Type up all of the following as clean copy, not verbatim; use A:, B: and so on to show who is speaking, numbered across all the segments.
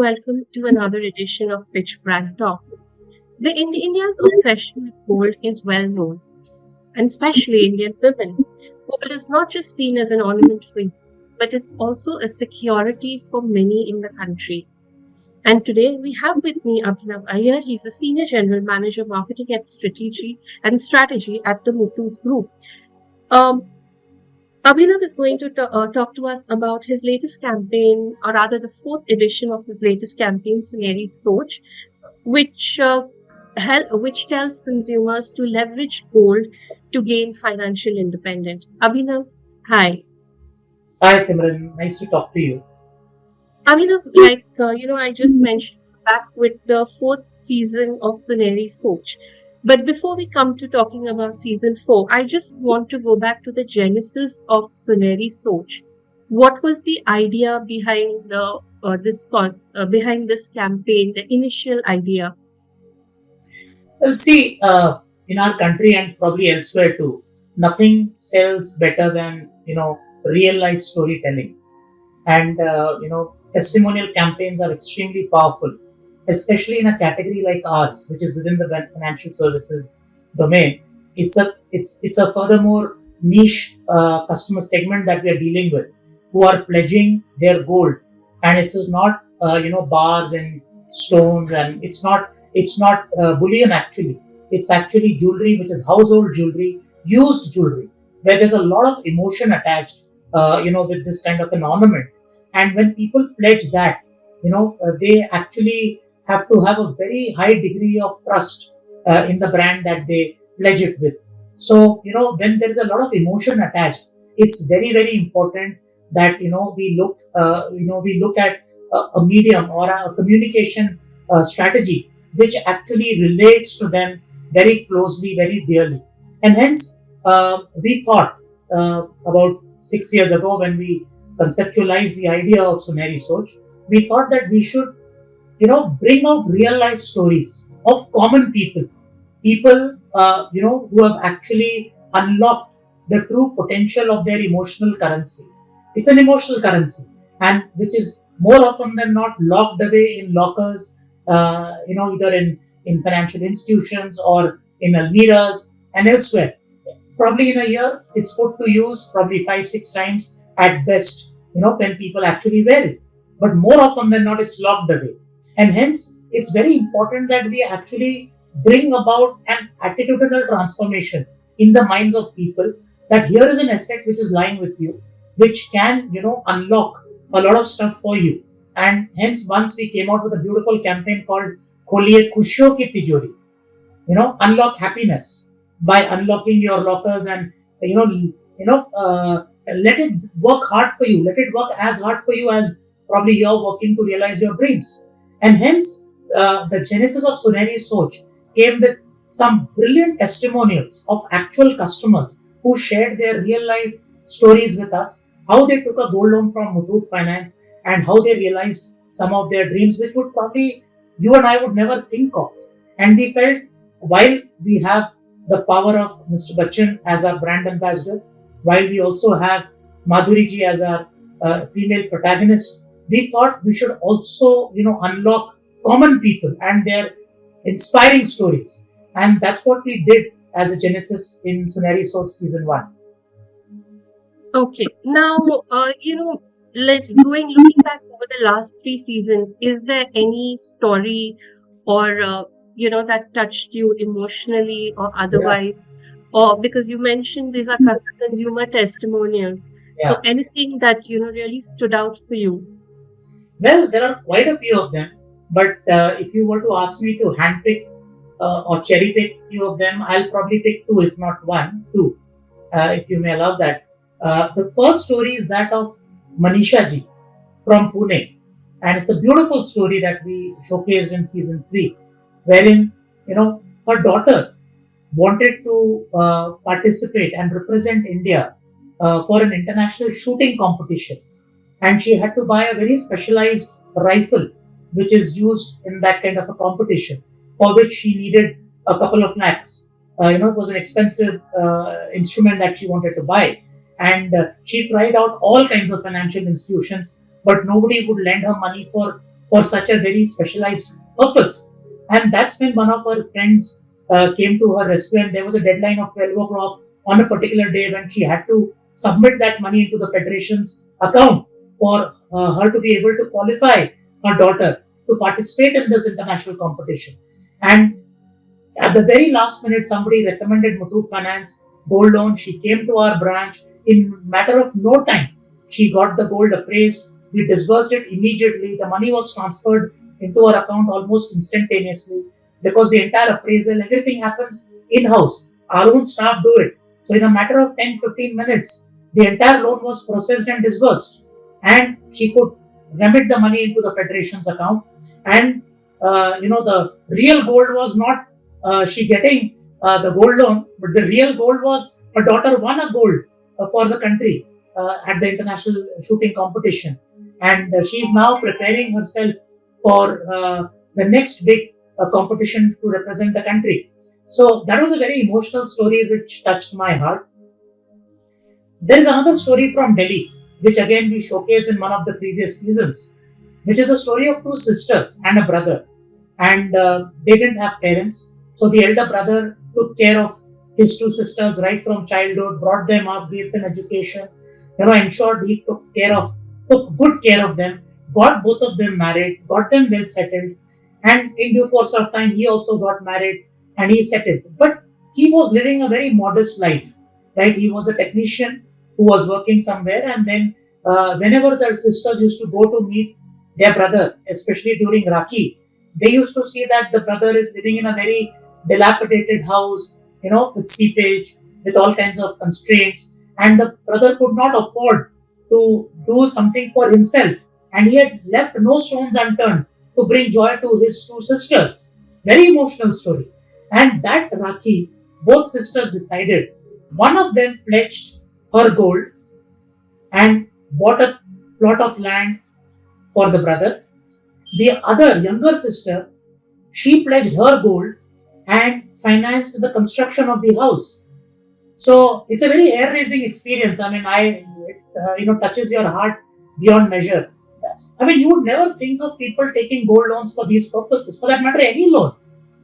A: welcome to another edition of Pitch BrandTalk. India's obsession with gold is well known, and especially Indian women. Gold is not just seen as an ornament for you, but it's also a security for many in the country. And today we have with me Abhinav Iyer. He's the Senior General Manager Marketing and Strategy at the Muthoot Group. Um, Abhinav is going to talk to us about his latest campaign, or rather the fourth edition of his latest campaign, Sunehri Soch, which which tells consumers to leverage gold to gain financial independence. Abhinav, hi.
B: Hi Simran, nice to talk to you.
A: Abhinav, I just mentioned back with the fourth season of Sunehri Soch. But before we come to talking about season four, I just want to go back to the genesis of Sunehri Soch. What was the idea behind behind this campaign? The initial idea.
B: Well, see, in our country and probably elsewhere too, nothing sells better than real life storytelling, and testimonial campaigns are extremely powerful, especially in a category like ours, which is within the financial services domain. It's a furthermore niche customer segment that we are dealing with, who are pledging their gold, and it is not bars and stones, and it's not bullion actually. It's actually jewelry, which is household jewelry, used jewelry, where there's a lot of emotion attached, with this kind of an ornament. And when people pledge that, they actually have to have a very high degree of trust in the brand that they pledge it with. So, when there's a lot of emotion attached, it's very, very important that, we look at a medium or a communication strategy which actually relates to them very closely, very dearly. And hence, we thought about 6 years ago when we conceptualized the idea of Sunehri Soch, we thought that we should, bring out real life stories of common people, who have actually unlocked the true potential of their emotional currency. It's an emotional currency, and which is more often than not locked away in lockers, either in financial institutions or in almiras and elsewhere. Probably in a year, it's put to use probably 5, 6 times at best, when people actually wear it. But more often than not, it's locked away. And hence, it's very important that we actually bring about an attitudinal transformation in the minds of people, that here is an asset which is lying with you, which can, unlock a lot of stuff for you. And hence, once we came out with a beautiful campaign called Kholiye Khushiyon Ki Tijori, unlock happiness by unlocking your lockers, and let it work hard for you. Let it work as hard for you as probably you're working to realize your dreams. And hence, the genesis of Sunehri Soch came with some brilliant testimonials of actual customers who shared their real life stories with us, how they took a gold loan from Muthoot Finance and how they realized some of their dreams, which would probably you and I would never think of. And we felt, while we have the power of Mr. Bachchan as our brand ambassador, while we also have Madhuri ji as our female protagonist, we thought we should also, unlock common people and their inspiring stories. And that's what we did as a genesis in Sunehri Soch season 1.
A: Okay. Now, let's looking back over the last three seasons. Is there any story or that touched you emotionally or
B: Yeah,
A: otherwise? Or because you mentioned these are consumer testimonials, so
B: yeah.
A: anything that really stood out for you?
B: Well, there are quite a few of them, but if you were to ask me to handpick or cherry pick few of them, I'll probably pick two, if not one, two, if you may allow that. The first story is that of Manisha ji from Pune, and it's a beautiful story that we showcased in season 3, wherein her daughter wanted to participate and represent India for an international shooting competition, and she had to buy a very specialized rifle which is used in that kind of a competition, for which she needed a couple of lakhs. It was an expensive instrument that she wanted to buy, and she tried out all kinds of financial institutions, but nobody would lend her money for for such a very specialized purpose. And that's when one of her friends came to her rescue, and there was a deadline of 12 o'clock on a particular day when she had to submit that money into the federation's account for her to be able to qualify her daughter to participate in this international competition. And at the very last minute, somebody recommended Muthoot Finance gold loan. She came to our branch in matter of no time. She got the gold appraised. We disbursed it immediately. The money was transferred into her account almost instantaneously because the entire appraisal, everything happens in-house. Our own staff do it. So in a matter of 10-15 minutes, the entire loan was processed and disbursed. And she could remit the money into the federation's account. And the real gold was not she getting the gold loan, but the real gold was her daughter won a gold for the country at the international shooting competition, and she is now preparing herself for the next big competition to represent the country. So that was a very emotional story which touched my heart. There is another story from Delhi, which again we showcased in one of the previous seasons, which is a story of two sisters and a brother. And they didn't have parents. So the elder brother took care of his two sisters right from childhood, brought them up, gave them education, ensured he took good care of them, got both of them married, got them well settled. And in due course of time, he also got married and he settled. But he was living a very modest life, right? He was a technician who was working somewhere, and then whenever their sisters used to go to meet their brother, especially during Rakhi, they used to see that the brother is living in a very dilapidated house, with seepage, with all kinds of constraints, and the brother could not afford to do something for himself, and he had left no stones unturned to bring joy to his two sisters. Very emotional story. And that Rakhi, both sisters decided, one of them pledged her gold and bought a plot of land for the brother. The other younger sister, she pledged her gold and financed the construction of the house. So it's a very hair-raising experience. I mean, it touches your heart beyond measure. I mean, you would never think of people taking gold loans for these purposes. For that matter, any loan.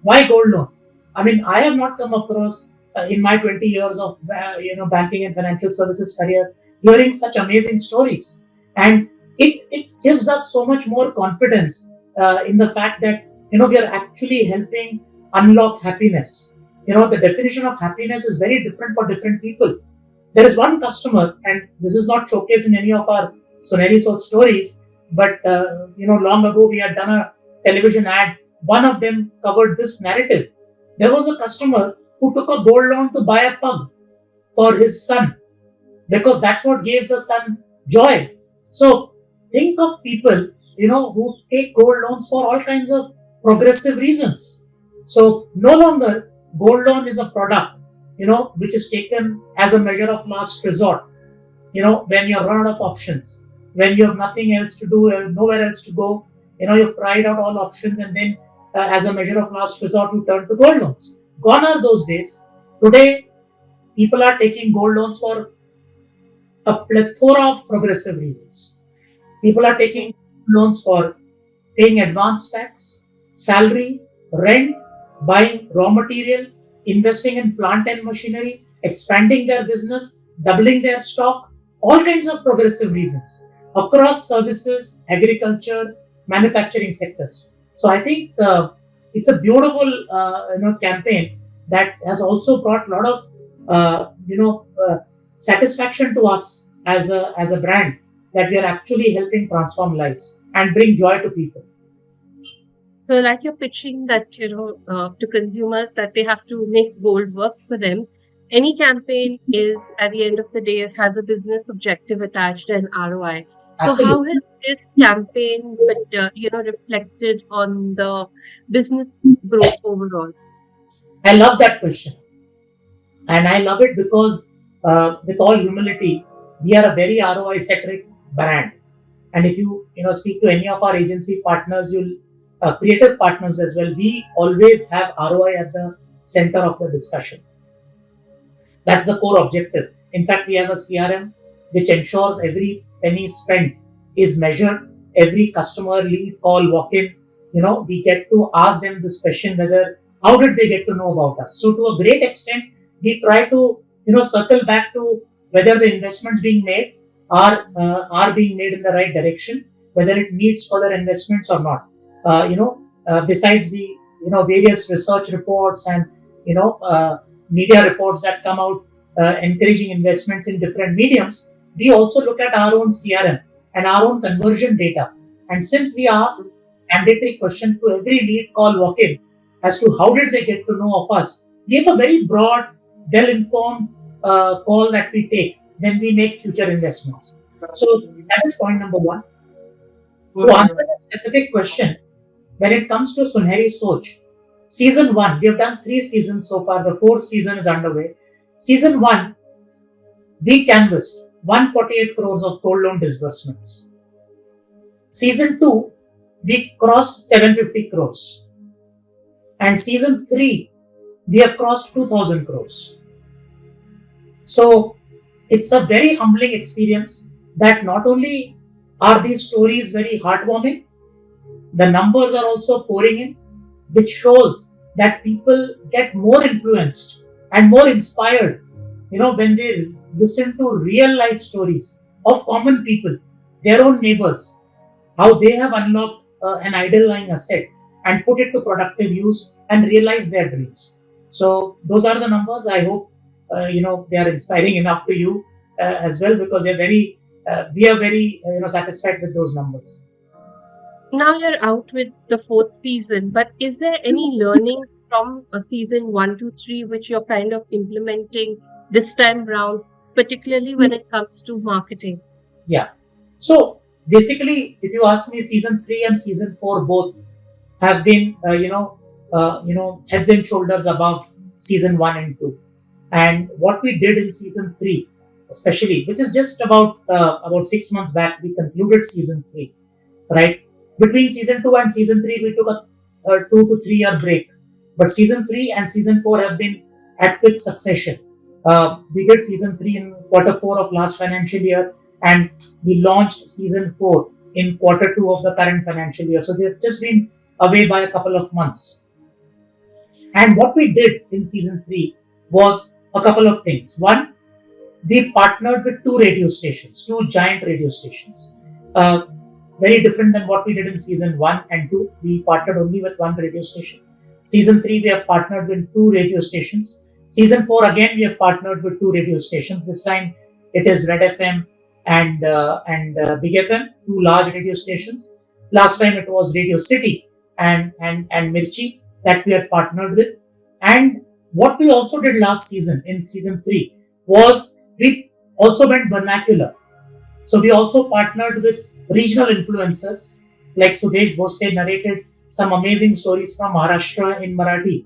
B: Why gold loan? I mean, I have not come across in my 20 years of banking and financial services career hearing such amazing stories, and it gives us so much more confidence in the fact that we are actually helping unlock happiness. The definition of happiness is very different for different people. There is one customer, and this is not showcased in any of our Sunehri Soch stories, but long ago we had done a television ad. One of them covered this narrative. There was a customer who took a gold loan to buy a pug for his son because that's what gave the son joy. So think of people, who take gold loans for all kinds of progressive reasons. So no longer gold loan is a product, which is taken as a measure of last resort. When you're run out of options, when you have nothing else to do, nowhere else to go, you've tried out all options, and then as a measure of last resort, you turn to gold loans. Gone are those days. Today, people are taking gold loans for a plethora of progressive reasons. People are taking loans for paying advance tax, salary, rent, buying raw material, investing in plant and machinery, expanding their business, doubling their stock, all kinds of progressive reasons across services, agriculture, manufacturing sectors. So I think it's a beautiful campaign that has also brought a lot of satisfaction to us as a brand, that we are actually helping transform lives and bring joy to people.
A: So, like you're pitching that, to consumers that they have to make gold work for them. Any campaign is, at the end of the day, has a business objective attached and ROI. So, how
B: Absolutely.
A: has this campaign, reflected on the business growth overall?
B: I love that question. And I love it because, with all humility, we are a very ROI centric brand. And if you speak to any of our agency partners, you'll creative partners as well, we always have ROI at the center of the discussion. That's the core objective. In fact, we have a CRM which ensures every penny spent is measured every customer lead call walk in, we get to ask them this question whether how did they get to know about us. So to a great extent, we try to circle back to whether the investments being made are being made in the right direction, whether it needs further investments or not. Besides the various research reports and media reports that come out encouraging investments in different mediums, we also look at our own CRM and our own conversion data. And since we ask mandatory question to every lead call walk-in as to how did they get to know of us, we have a very broad, well-informed call that we take when we make future investments. So that is point number one. To answer the specific question, when it comes to Sunehri Soch, season 1, we have done 3 seasons so far. The 4th season is underway. Season 1, we canvassed 148 crores of gold loan disbursements. Season 2, we crossed 750 crores. And season 3, we have crossed 2000 crores. So it's a very humbling experience that not only are these stories very heartwarming, the numbers are also pouring in, which shows that people get more influenced and more inspired, when they listen to real life stories of common people, their own neighbors, how they have unlocked an idle-lying asset and put it to productive use and realize their dreams. So those are the numbers. I hope they are inspiring enough to you as well, because we are very satisfied with those numbers.
A: Now you're out with the 4th season, but is there any learnings from season 1 to 3 which you're kind of implementing this time round, particularly when it comes to marketing?
B: Yeah. So basically, if you ask me, season 3 and season 4 both have been, heads and shoulders above season 1 and 2. And what we did in season 3, especially, which is just about 6 months back, we concluded season 3, right? Between season 2 and season 3, we took a 2 to 3 year break. But season 3 and season 4 have been at quick succession. We did season 3 in quarter 4 of last financial year, and we launched season 4 in quarter 2 of the current financial year. So they've just been away by a couple of months. And what we did in season 3 was a couple of things. One, we partnered with 2 radio stations, 2 giant radio stations. Very different than what we did in season 1 and 2. We partnered only with 1 radio station. Season 3, we have partnered with 2 radio stations. Season 4, again, we have partnered with 2 radio stations. This time, it is Red FM and Big FM, 2 large radio stations. Last time, it was Radio City and Mirchi that we had partnered with. And what we also did last season, in season 3, was we also went vernacular. So we also partnered with regional influencers, like Ghoste narrated some amazing stories from Maharashtra in Marathi,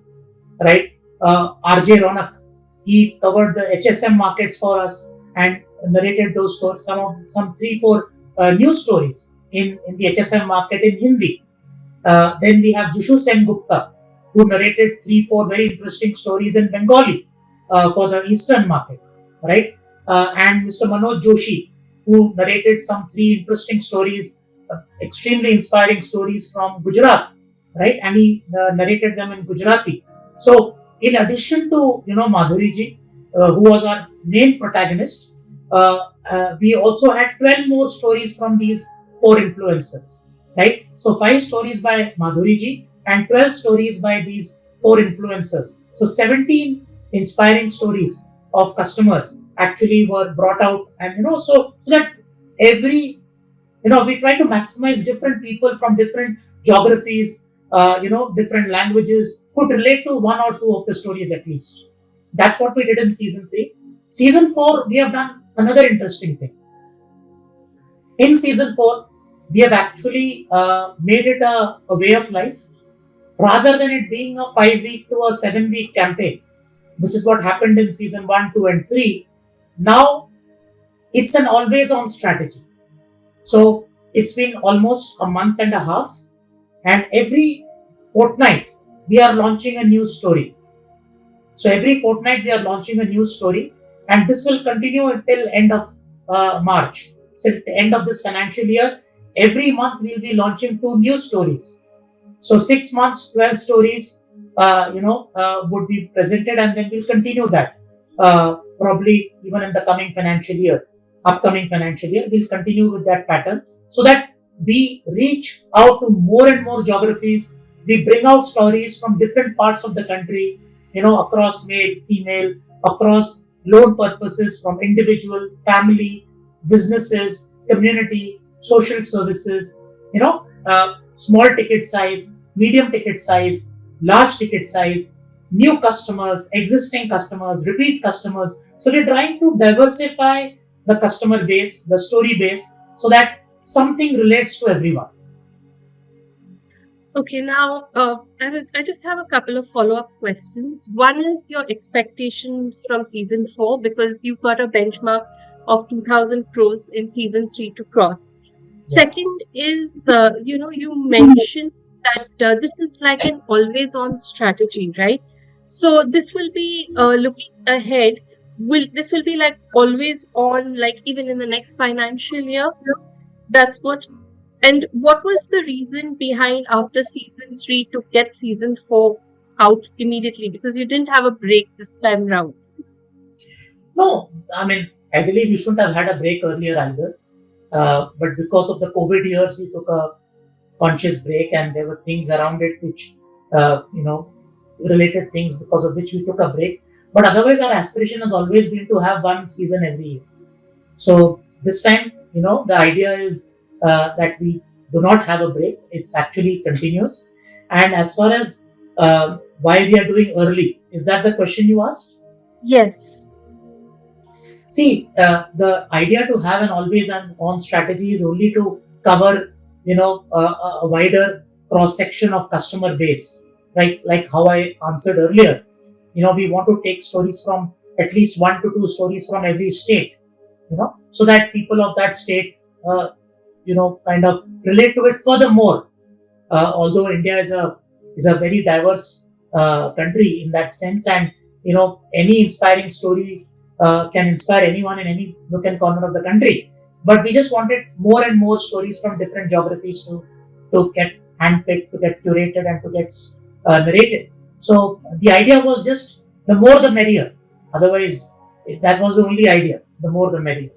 B: right? RJ Ronak, he covered the HSM markets for us and narrated those stories, some 3-4 news stories in the HSM market in Hindi. Then we have Joshi Sengupta, who narrated 3-4 very interesting stories in Bengali for the Eastern market, right? And Mr. Joshi, who narrated some 3 interesting stories, extremely inspiring stories from Gujarat, right? And he narrated them in Gujarati. So, in addition to Madhuri ji, who was our main protagonist, we also had 12 more stories from these 4 influencers, right? So 5 stories by Madhuri ji and 12 stories by these 4 influencers. So 17 inspiring stories of customers actually were brought out, and so that every we try to maximize different people from different geographies, different languages could relate to 1 or 2 of the stories at least. That's what we did in season 3. Season 4, we have done another interesting thing. In season 4, we have actually made it a way of life, rather than it being a 5-week to a 7-week campaign, which is what happened in season 1, 2, and 3. Now, it's an always-on strategy. So, it's been almost a month and a half, and every fortnight, we are launching a new story. So, every fortnight, we are launching a new story, and this will continue until end of March. So, at the end of this financial year, every month we'll be launching 2 new stories. So 6 months, 12 stories, would be presented, and then we'll continue that. Probably even in the upcoming financial year, we'll continue with that pattern so that we reach out to more and more geographies. We bring out stories from different parts of the country, across male, female, across loan purposes from individual, family, businesses, community, social services, small ticket size, medium ticket size, large ticket size, new customers, existing customers, repeat customers. So we're trying to diversify the customer base, the story base, so that something relates to everyone.
A: Okay, now I just have a couple of follow-up questions. One is your expectations from season four, because you've got a benchmark of 2,000 crores in season three to cross.
B: Yeah.
A: Second is, you mentioned that this is like an always-on strategy, right? So this will be looking ahead. This will be like always on, like even in the next financial year? That's what. And what was the reason behind after season three to get season four out immediately? Because you didn't have a break this time round.
B: No, I mean, I believe we shouldn't have had a break earlier either. But because of the COVID years, we took a conscious break, and there were things around it which, related things because of which we took a break. But otherwise, our aspiration has always been to have one season every year. So this time, the idea is that we do not have a break. It's actually continuous. And as far as why we are doing early, is that the question you asked?
A: Yes.
B: See, the idea to have an always on strategy is only to cover, a wider cross section of customer base, right? Like how I answered earlier. We want to take stories from at least 1 to 2 stories from every state, so that people of that state, kind of relate to it furthermore. Although India is a very diverse country in that sense, and any inspiring story can inspire anyone in any nook and corner of the country. But we just wanted more and more stories from different geographies to get handpicked, to get curated, and to get narrated. So the idea was just the more the merrier. Otherwise, that was the only idea. The more the merrier.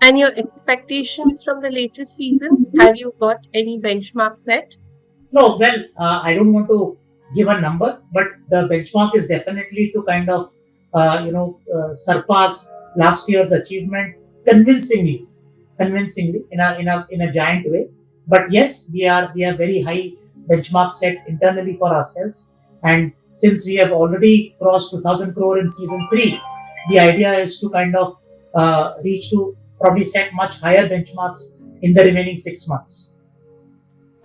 A: And your expectations from the latest seasons? Have you got any benchmark set?
B: No, well, I don't want to give a number, but the benchmark is definitely to kind of, surpass last year's achievement convincingly in a giant way. But yes, we are very high benchmark set internally for ourselves, and since we have already crossed 2,000 crore in season three, the idea is to kind of reach to probably set much higher benchmarks in the remaining 6 months.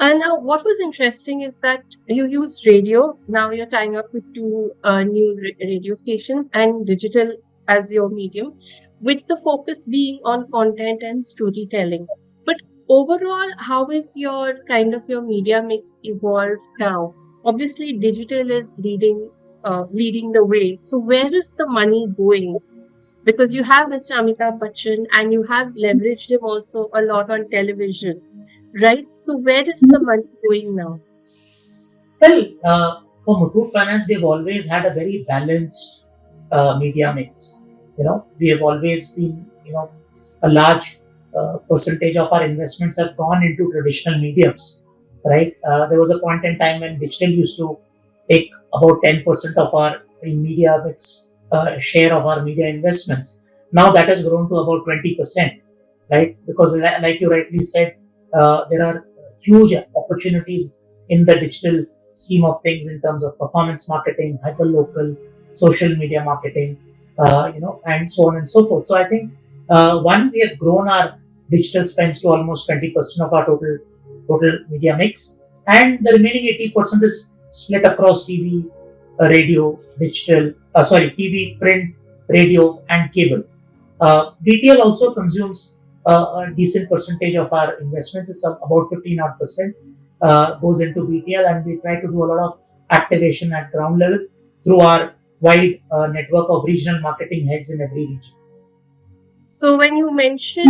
A: And now, what was interesting is that you use radio. Now you're tying up with two new radio stations and digital as your medium, with the focus being on content and storytelling. But overall, how is your media mix evolved now? Obviously, digital is leading the way. So where is the money going? Because you have Mr. Amitabh Bachchan and you have leveraged him also a lot on television, right? So where is the money going now?
B: Well, for Muthoot Finance, we've always had a very balanced media mix. We have always been, a large percentage of our investments have gone into traditional mediums, right? There was a point in time when digital used to take about 10% of our media mix, share of our media investments. Now that has grown to about 20%, right? Because like you rightly said, there are huge opportunities in the digital scheme of things in terms of performance marketing, hyperlocal, social media marketing, and so on and so forth. So I think we have grown our digital spends to almost 20% of our total media mix, and the remaining 80% is split across TV, radio, TV, print, radio, and cable. BTL also consumes a decent percentage of our investments. It's about 15 odd percent goes into BTL, and we try to do a lot of activation at ground level through our wide network of regional marketing heads in every region.
A: So when you mention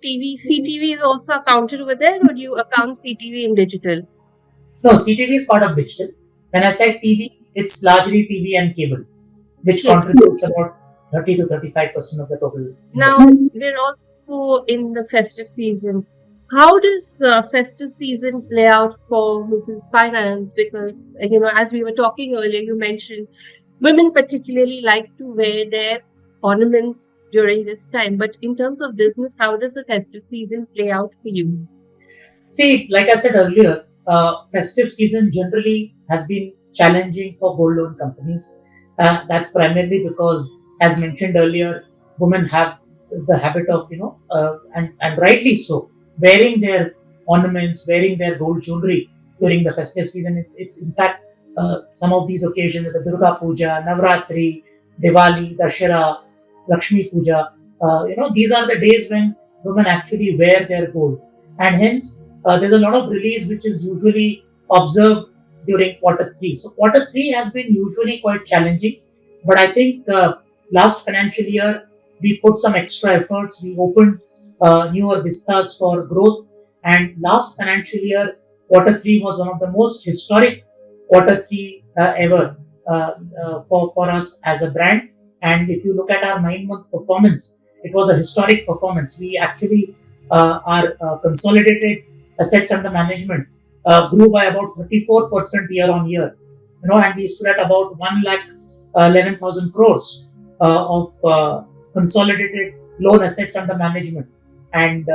A: TV, CTV is also accounted over there, or do you account CTV in digital?
B: No, CTV is part of digital. When I said TV, it's largely TV and cable, which
A: Hmm.
B: contributes about 30 to 35% of the total
A: Now
B: investment.
A: we're also in the festive season. How does festive season play out for Muthoot's finance? Because as we were talking earlier, you mentioned women particularly like to wear their ornaments during this time. But in terms of business, how does the festive season play out for you?
B: See, like I said earlier, festive season generally has been challenging for gold loan companies. That's primarily because, as mentioned earlier, women have the habit of, and rightly so, wearing their ornaments, wearing their gold jewelry during the festive season. It's in fact some of these occasions, the Durga Puja, Navratri, Diwali, Dashera, Lakshmi Puja. These are the days when women actually wear their gold, and hence there's a lot of release which is usually observed during quarter three. So quarter three has been usually quite challenging, but I think last financial year we put some extra efforts. We opened newer vistas for growth, and last financial year quarter three was one of the most historic quarter three ever for us as a brand. And if you look at our 9 month performance, it was a historic performance. We actually our consolidated assets under management grew by about 34% year on year. And we stood at about 1 lakh 11,000 crores of consolidated loan assets under management. And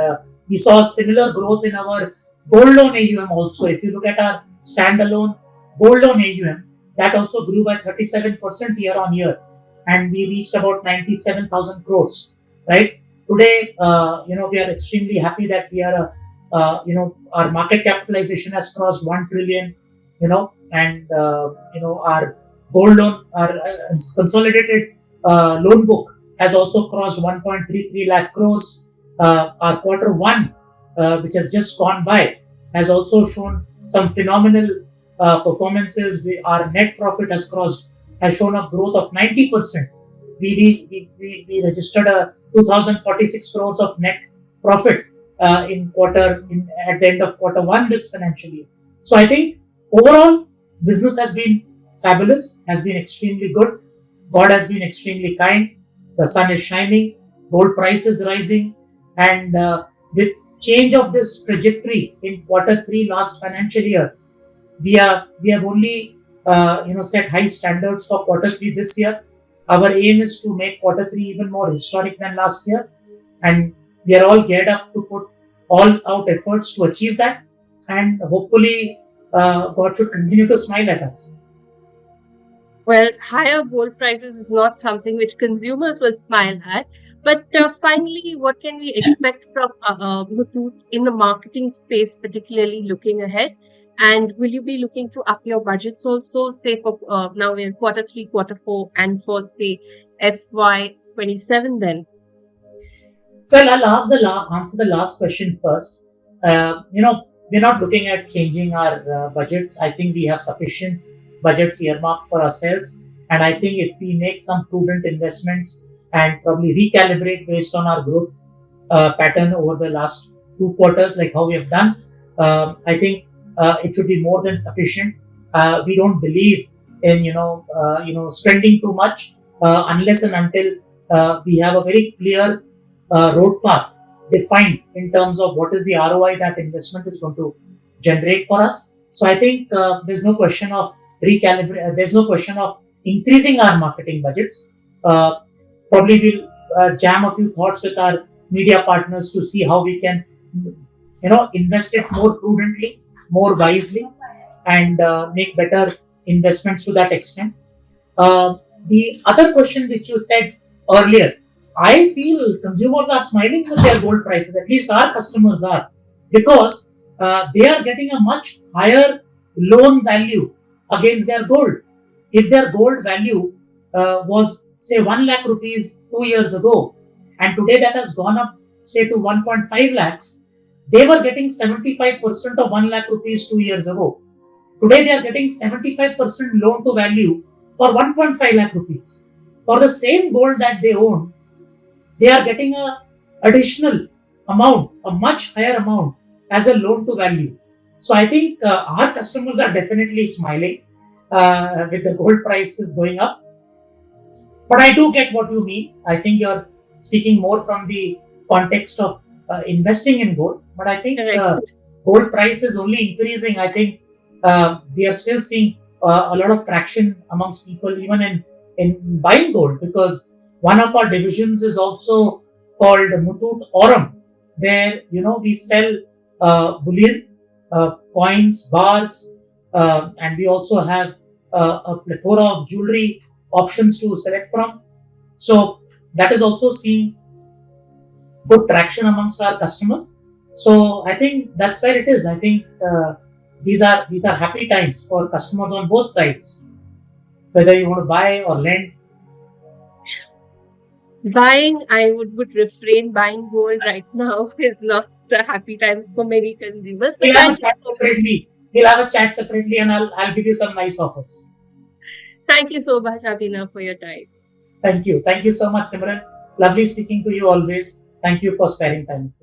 B: we saw similar growth in our gold loan AUM also. If you look at our standalone gold loan AUM, that also grew by 37% year on year. And we reached about 97,000 crores, right? Today, we are extremely happy that we are our market capitalization has crossed 1 trillion, and our gold loan, our consolidated loan book has also crossed 1.33 lakh crores. Our quarter one, which has just gone by, has also shown some phenomenal performances. Our net profit has shown a growth of 90%. We registered a 2,046 crores of net profit at the end of quarter one this financial year. So I think overall business has been fabulous, has been extremely good. God has been extremely kind. The sun is shining, gold price is rising, and with change of this trajectory in quarter three last financial year, we have only set high standards for quarter three this year. Our aim is to make quarter three even more historic than last year, and we are all geared up to put all out efforts to achieve that. And hopefully, God should continue to smile at us.
A: Well, higher gold prices is not something which consumers will smile at. But finally, what can we expect from Muthoot in the marketing space, particularly looking ahead? And will you be looking to up your budgets also, say for now we're quarter three, quarter four, and for say FY27 then?
B: Well, I'll answer the last question first. We're not looking at changing our budgets. I think we have sufficient budgets earmarked for ourselves. And I think if we make some prudent investments and probably recalibrate based on our growth pattern over the last 2 quarters, like how we have done, I think it should be more than sufficient. We don't believe in spending too much unless and until we have a very clear road path defined in terms of what is the ROI that investment is going to generate for us. So I think there's no question of there's no question of increasing our marketing budgets. Probably we'll jam a few thoughts with our media partners to see how we can, invest it more prudently, more wisely, and make better investments to that extent. The other question which you said earlier, I feel consumers are smiling with their gold prices. At least our customers are, because they are getting a much higher loan value against their gold. If their gold value was say 1 lakh rupees 2 years ago, and today that has gone up say to 1.5 lakhs, they were getting 75% of 1 lakh rupees 2 years ago. Today they are getting 75% loan to value for 1.5 lakh rupees. For the same gold that they own they are getting a additional amount, a much higher amount as a loan to value. So I think our customers are definitely smiling with the gold prices going up. But I do get what you mean. I think you're speaking more from the context of investing in gold. But I think
A: Correct.
B: gold price is only increasing. I think we are still seeing a lot of traction amongst people, even in buying gold, because one of our divisions is also called Muthoot Aurum, where we sell bullion, coins, bars, and we also have a plethora of jewelry options to select from. So that is also seeing good traction amongst our customers. So I think that's where it is. I think these are happy times for customers on both sides, whether you want to buy or lend.
A: Buying, I would refrain. Buying gold right now is not a happy time for many consumers. But
B: We'll have a
A: thank you
B: chat
A: so much.
B: separately. We'll have a chat separately, and I'll give you some nice offers.
A: Thank you so much, Abhinav, for your time.
B: Thank you so much, Simran. Lovely speaking to you always. Thank you for sparing time.